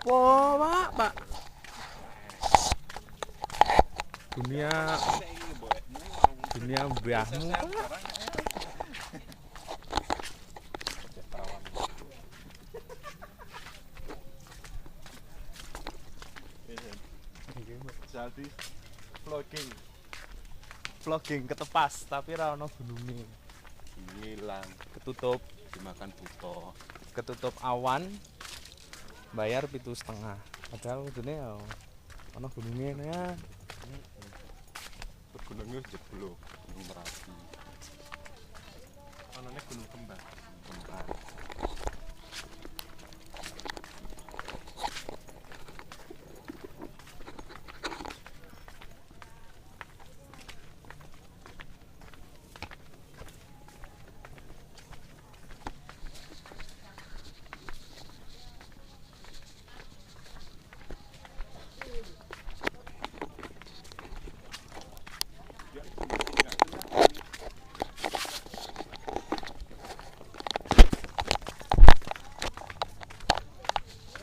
Apa, Pak? Dunia dunia mbahmu, Pak. Jadi vlogging Ketepas tapi ra ono gununge. hilang Ketutup dimakan buto. awan. Bayar 7,5. Padahal kudune ya ono gununge ya. Gunungnya jeblok, Gunung Merapi. Onone Gunung Kembang. Kembar.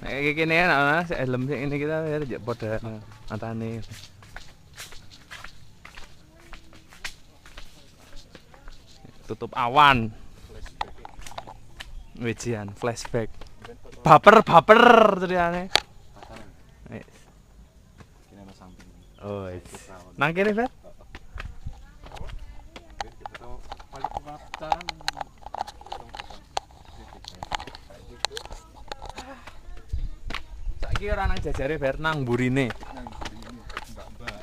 Kayak gini kan, helm ini kita ya pada matane. Tutup awan. Wijian flashback. Baper teriane. Pasaran. Kini ada samping. Oh, nang kene, Fer. Paling pacaran. Saiki ora nang jajare, Fer, nang mburine. Mbak-mbak.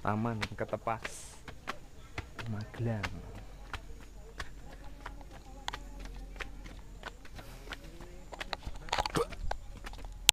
Taman Ketepas Magelang.